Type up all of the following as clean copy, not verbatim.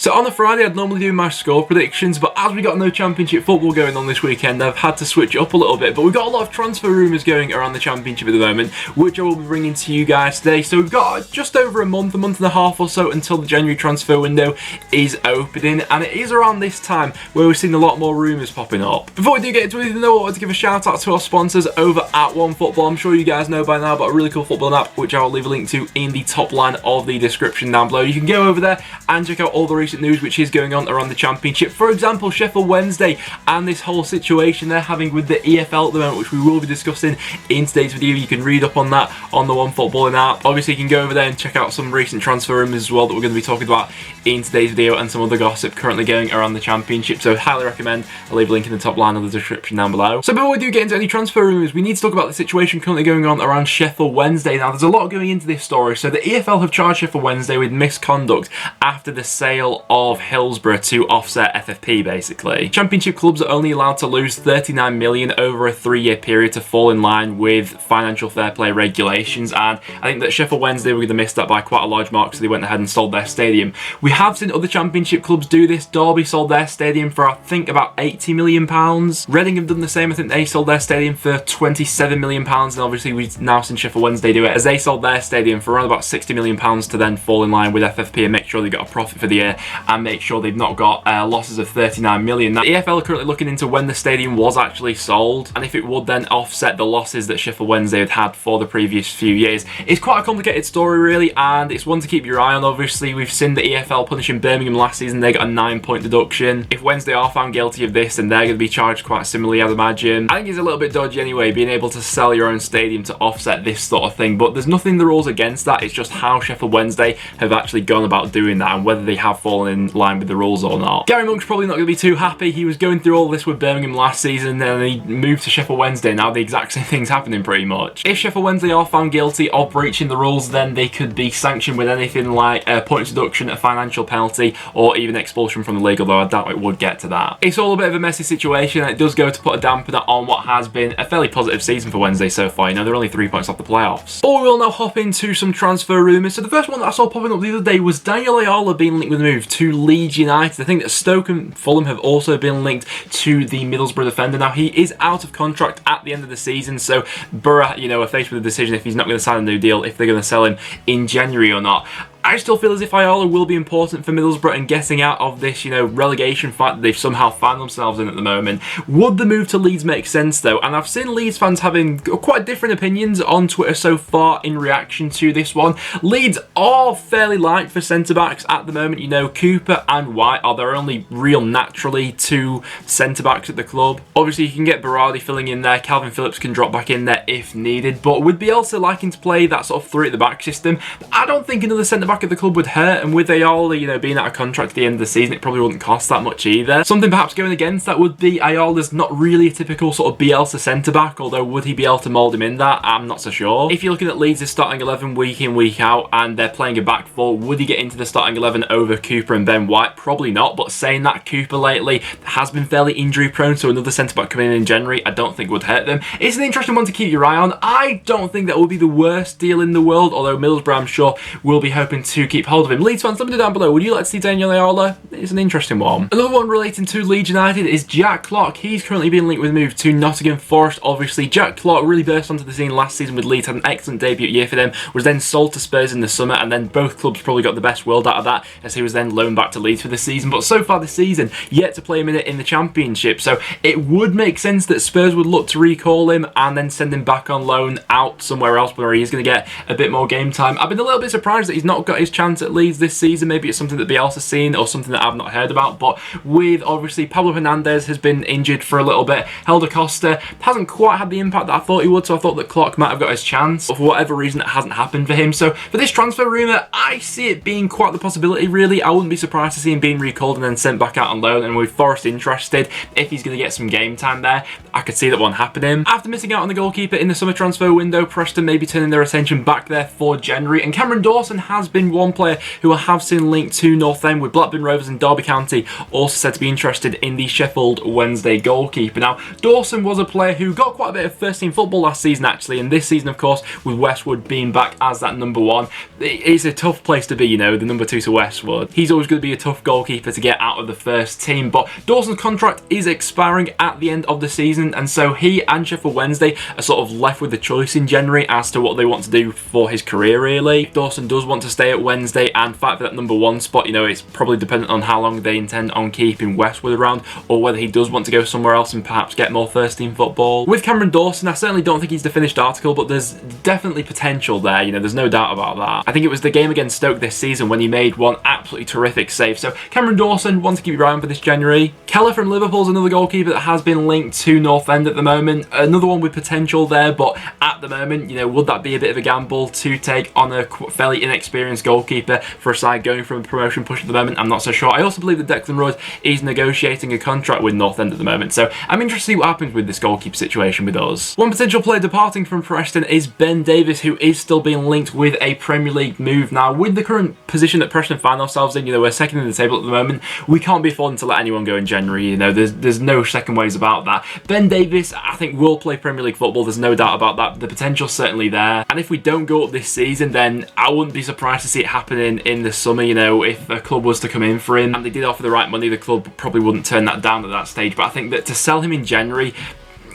So on a Friday, I'd normally do my score predictions, but as we got no championship football going on this weekend, I've had to switch it up a little bit. But we've got a lot of transfer rumours going around the championship at the moment, which I will be bringing to you guys today. So we've got just over a month and a half or so until the January transfer window is opening, and it is around this time where we're seeing a lot more rumours popping up. Before we do get into anything though, I wanted to give a shout out to our sponsors over at OneFootball. I'm sure you guys know by now, but a really cool football app, which I will leave a link to in the top line of the description down below. You can go over there and check out all the recent news which is going on around the championship. For example, Sheffield Wednesday and this whole situation they're having with the EFL at the moment, which we will be discussing in today's video. You can read up on that on the OneFootballing app. Obviously, you can go over there and check out some recent transfer rumours as well that we're going to be talking about in today's video, and some other gossip currently going around the championship. So highly recommend. I'll leave a link in the top line of the description down below. So before we do get into any transfer rumours, we need to talk about the situation currently going on around Sheffield Wednesday. Now, there's a lot going into this story. So the EFL have charged Sheffield Wednesday with misconduct after the sale of Hillsborough to offset FFP, basically. Championship clubs are only allowed to lose 39 million over a 3-year period to fall in line with financial fair play regulations, and I think that Sheffield Wednesday were going to miss that by quite a large mark, so they went ahead and sold their stadium. We have seen other championship clubs do this. Derby sold their stadium for, I think, about £80 million. Reading have done the same. I think they sold their stadium for £27 million, and obviously we've now seen Sheffield Wednesday do it, as they sold their stadium for around about £60 million to then fall in line with FFP and make sure they got a profit for the year and make sure they've not got losses of 39 million. Now, the EFL are currently looking into when the stadium was actually sold and if it would then offset the losses that Sheffield Wednesday had had for the previous few years. It's quite a complicated story really, and it's one to keep your eye on. Obviously, we've seen the EFL punishing Birmingham last season. They got a 9-point deduction. If Wednesday are found guilty of this, then they're going to be charged quite similarly, I'd imagine. I think it's a little bit dodgy anyway, being able to sell your own stadium to offset this sort of thing, but there's nothing in the rules against that. It's just how Sheffield Wednesday have actually gone about doing that and whether they have fallen in line with the rules or not. Gary Monk's probably not going to be too happy. He was going through all this with Birmingham last season, and he moved to Sheffield Wednesday. Now the exact same thing's happening pretty much. If Sheffield Wednesday are found guilty of breaching the rules, then they could be sanctioned with anything like a point deduction, a financial penalty, or even expulsion from the league, although I doubt it would get to that. It's all a bit of a messy situation, and it does go to put a dampener on what has been a fairly positive season for Wednesday so far. You know, they're only 3 points off the playoffs. But we will now hop into some transfer rumours. So the first one that I saw popping up the other day was Daniel Ayala being linked with a move to Leeds United. I think that Stoke and Fulham have also been linked to the Middlesbrough defender. Now, he is out of contract at the end of the season, so Borough, you know, are faced with a decision if he's not going to sign a new deal, if they're going to sell him in January or not. I still feel as if Ayala will be important for Middlesbrough and getting out of this, you know, relegation fight that they've somehow found themselves in at the moment. Would the move to Leeds make sense though? And I've seen Leeds fans having quite different opinions on Twitter so far in reaction to this one. Leeds are fairly light for centre-backs at the moment. You know, Cooper and White are their only real naturally two centre-backs at the club. Obviously, you can get Berardi filling in there. Calvin Phillips can drop back in there if needed. But with Bielsa liking to play that sort of three at the back system, I don't think another centre-back at the club would hurt, and with Ayala, you know, being out of contract at the end of the season, it probably wouldn't cost that much either. Something perhaps going against that would be Ayala's not really a typical sort of Bielsa centre-back, although would he be able to mould him in that? I'm not so sure. If you're looking at Leeds' starting 11 week in, week out, and they're playing a back four, would he get into the starting 11 over Cooper and Ben White? Probably not, but saying that, Cooper lately has been fairly injury prone, so another centre-back coming in January I don't think would hurt them. It's an interesting one to keep your eye on. I don't think that would be the worst deal in the world, although Middlesbrough, I'm sure, will be hoping to keep hold of him. Leeds fans, let me know down below, would you like to see Daniel Ayala? It's an interesting one. Another one relating to Leeds United is Jack Clarke. He's currently being linked with a move to Nottingham Forest. Obviously, Jack Clarke really burst onto the scene last season with Leeds, had an excellent debut year for them, was then sold to Spurs in the summer, and then both clubs probably got the best world out of that, as he was then loaned back to Leeds for the season. But so far this season, yet to play a minute in the Championship, so it would make sense that Spurs would look to recall him and then send him back on loan out somewhere else where he's going to get a bit more game time. I've been a little bit surprised that he's not got his chance at Leeds this season. Maybe it's something that Bielsa's seen or something that I've not heard about, but with obviously Pablo Hernandez has been injured for a little bit, Acosta hasn't quite had the impact that I thought he would, so I thought that Clarke might have got his chance, but for whatever reason it hasn't happened for him. So for this transfer rumour, I see it being quite the possibility really. I wouldn't be surprised to see him being recalled and then sent back out on loan, and with Forest interested, if he's going to get some game time there, I could see that one happening. After missing out on the goalkeeper in the summer transfer window, Preston may be turning their attention back there for January, and Cameron Dawson has been been one player who I have seen linked to North End, with Blackburn Rovers and Derby County also said to be interested in the Sheffield Wednesday goalkeeper. Now, Dawson was a player who got quite a bit of first-team football last season, actually, and this season, of course, with Westwood being back as that number one, it's a tough place to be, you know, the number two to Westwood. He's always going to be a tough goalkeeper to get out of the first team, but Dawson's contract is expiring at the end of the season, and so he and Sheffield Wednesday are sort of left with the choice in January as to what they want to do for his career, really. If Dawson does want to stay at Wednesday and fight for that number one spot, you know, it's probably dependent on how long they intend on keeping Westwood around, or whether he does want to go somewhere else and perhaps get more first team football. With Cameron Dawson, I certainly don't think he's the finished article, but there's definitely potential there, you know, there's no doubt about that. I think it was the game against Stoke this season when he made one absolutely terrific save. So Cameron Dawson, one to keep your eye on for this January. Keller from Liverpool's another goalkeeper that has been linked to North End at the moment. Another one with potential there, but at the moment, you know, would that be a bit of a gamble to take on a fairly inexperienced goalkeeper for a side going from a promotion push at the moment? I'm not so sure. I also believe that Declan Rice is negotiating a contract with North End at the moment, so I'm interested to see what happens with this goalkeeper situation with us. One potential player departing from Preston is Ben Davies, who is still being linked with a Premier League move. Now, with the current position that Preston find ourselves in, you know, we're second in the table at the moment, we can't be affording to let anyone go in January, you know, there's no second ways about that. Ben Davies, I think, will play Premier League football, there's no doubt about that. The potential's certainly there, and if we don't go up this season, then I wouldn't be surprised to see it happening in the summer, you know, if a club was to come in for him and they did offer the right money, the club probably wouldn't turn that down at that stage. But I think that to sell him in January,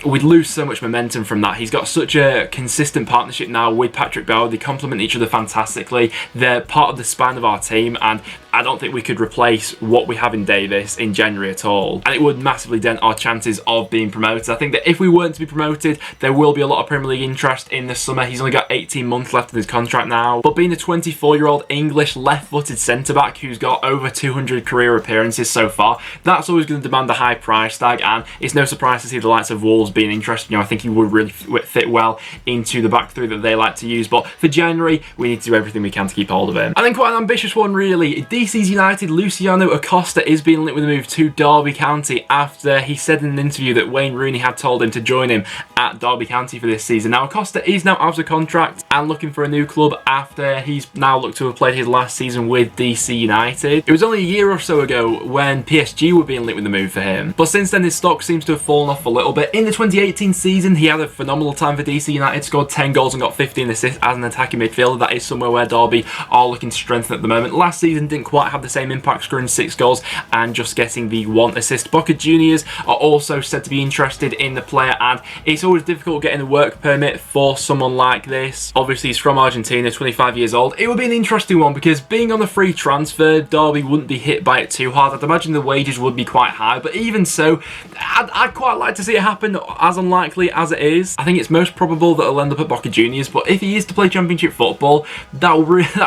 we'd lose so much momentum from that. He's got such a consistent partnership now with Patrick Bauer. They complement each other fantastically. They're part of the spine of our team, and I don't think we could replace what we have in Davis in January at all. And it would massively dent our chances of being promoted. I think that if we weren't to be promoted, there will be a lot of Premier League interest in the summer. He's only got 18 months left of his contract now. But being a 24-year-old English left-footed centre-back who's got over 200 career appearances so far, that's always going to demand a high price tag, and it's no surprise to see the likes of Wolves being interested. You know, I think he would really fit well into the back three that they like to use. But for January, we need to do everything we can to keep hold of him. And then quite an ambitious one, really. DC's United Luciano Acosta is being linked with a move to Derby County after he said in an interview that Wayne Rooney had told him to join him at Derby County for this season. Now, Acosta is now out of contract and looking for a new club after he's now looked to have played his last season with DC United. It was only a year or so ago when PSG were being linked with the move for him, but since then his stock seems to have fallen off a little bit. In the 2018 season, he had a phenomenal time for DC United, scored 10 goals and got 15 assists as an attacking midfielder. That is somewhere where Derby are looking to strengthen at the moment. Last season didn't quite have the same impact, scoring 6 goals and just getting the 1 assist. Boca Juniors are also said to be interested in the player, and it's always difficult getting a work permit for someone like this. Obviously, he's from Argentina, 25 years old. It would be an interesting one because being on a free transfer, Derby wouldn't be hit by it too hard. I'd imagine the wages would be quite high, but even so, I'd quite like to see it happen, as unlikely as it is. I think it's most probable that he'll end up at Boca Juniors, but if he is to play Championship football, that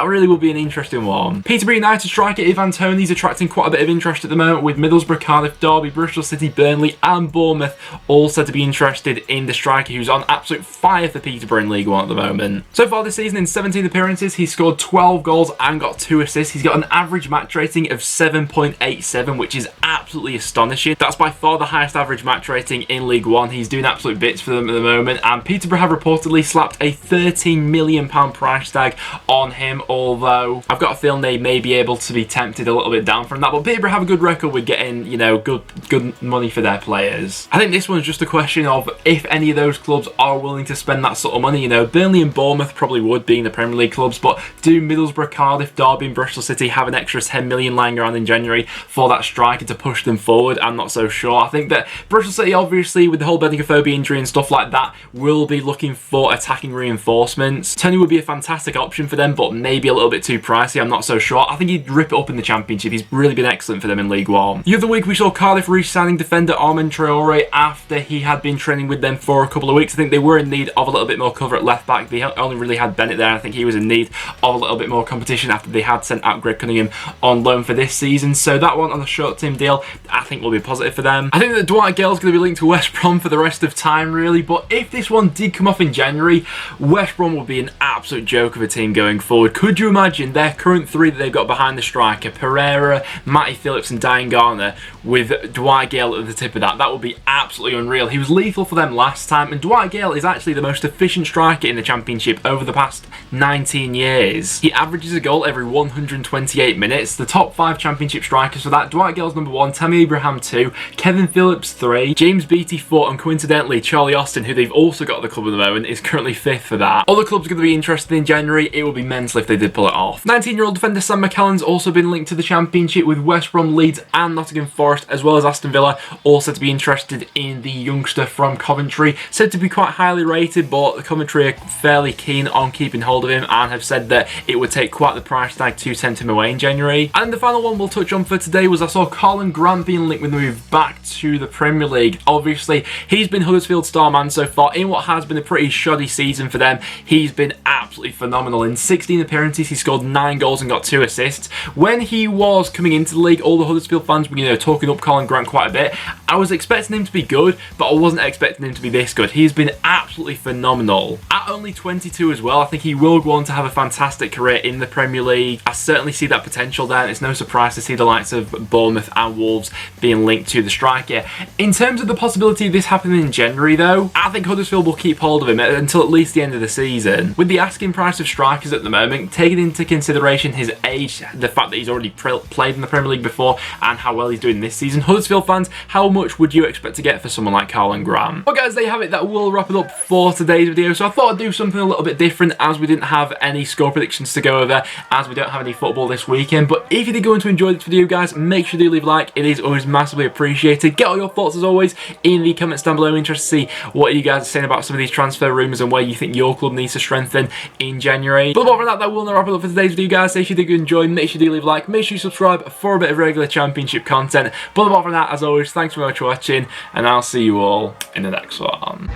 really will be an interesting one. Peterborough United striker Ivan Toney's attracting quite a bit of interest at the moment, with Middlesbrough, Cardiff, Derby, Bristol City, Burnley and Bournemouth all said to be interested in the striker, who's on absolute fire for Peterborough in League One at the moment. So far this season, in 17 appearances, he's scored 12 goals and got 2 assists. He's got an average match rating of 7.87, which is absolutely astonishing. That's by far the highest average match rating in League One. He's doing absolute bits for them at the moment, and Peterborough have reportedly slapped a £13 million price tag on him, although I've got a feeling they may be able to be tempted a little bit down from that. But Peterborough have a good record with getting, you know, good money for their players. I think this one's just a question of if any of those clubs are willing to spend that sort of money. You know, Burnley and Bournemouth probably would, being the Premier League clubs, but do Middlesbrough, Cardiff, Derby and Bristol City have an extra 10 million lying around in January for that striker to push them forward? I'm not so sure. I think that Bristol City, obviously, with the whole Bedicophobia injury and stuff like that, will be looking for attacking reinforcements. Tony would be a fantastic option for them, but maybe a little bit too pricey. I'm not so sure. I think he'd rip it up in the Championship. He's really been excellent for them in League One. The other week, we saw Cardiff re-signing defender Armand Traore after he had been training with them for a couple of weeks. I think they were in need of a little bit more cover at left back. They only really had Bennett there. I think he was in need of a little bit more competition after they had sent out Greg Cunningham on loan for this season. So that one on a short-term deal I think will be positive for them. I think that Dwight Gale's going to be linked to West Brom for the rest of time, really, but if this one did come off in January, West Brom would be an absolute joke of a team going forward. Could you imagine their current three that they've got behind the striker, Pereira, Matty Phillips and Diane Garner, with Dwight Gale at the tip of that? That would be absolutely unreal. He was lethal for them last time, and Dwight Gale is actually the most efficient striker in the Championship over the past 19 years. He averages a goal every 128 minutes. The top 5 Championship strikers for that: Dwight Gale's number 1, Tammy Abraham 2, Kevin Phillips 3, James Beattie 4, and coincidentally Charlie Austin, who they've also got at the club at the moment, is currently 5th for that. Other clubs are going to be interested in January. It would be mental if they did pull it off. 19-year-old defender Sam McCallan's also been linked to the Championship with West Brom, Leeds and Nottingham Forest, as well as Aston Villa, also to be interested in the youngster from Coventry. Said to be quite highly rated, but the Coventry are fairly keen on keeping hold of him and have said that it would take quite the price tag to send him away in January. And the final one we'll touch on for today was I saw Colin Grant being linked with the move back to the Premier League. Obviously, he's been Huddersfield star man so far in what has been a pretty shoddy season for them. He's been absolutely phenomenal. In 16 appearances, he scored 9 goals and got 2 assists. When he was coming into the league, all the Huddersfield fans were, talking up Colin Grant quite a bit. I was expecting him to be good, but I wasn't expecting him to be this good. He's been absolutely phenomenal. At only 22 as well, I think he will go on to have a fantastic career in the Premier League. I certainly see that potential there, and it's no surprise to see the likes of Bournemouth and Wolves being linked to the striker. In terms of the possibility of this happening in January though, I think Huddersfield will keep hold of him until at least the end of the season. With the asking price of strikers at the moment, taking into consideration his age, the fact that he's already played in the Premier League before, and how well he's doing this season, Huddersfield fans, how much would you expect to get for someone like Colin Grant? Well guys, there you have it. That will wrap it up for today's video. So I thought I'd do something a little bit different, as we didn't have any score predictions to go over, as we don't have any football this weekend. But if you did go on to enjoy this video, guys, make sure to leave a like. It is always massively appreciated. Get all your thoughts as always in the comments down below. I'm interested to see what you guys are saying about some of these transfer rumours and where you think your club needs to strengthen in January. But apart from that, that will wrap it up for today's video, guys. So if you did enjoy, make sure to leave a like, make sure you subscribe for a bit of regular Championship content. But apart from that, as always, thanks very much for watching, and I'll see you all in the next one.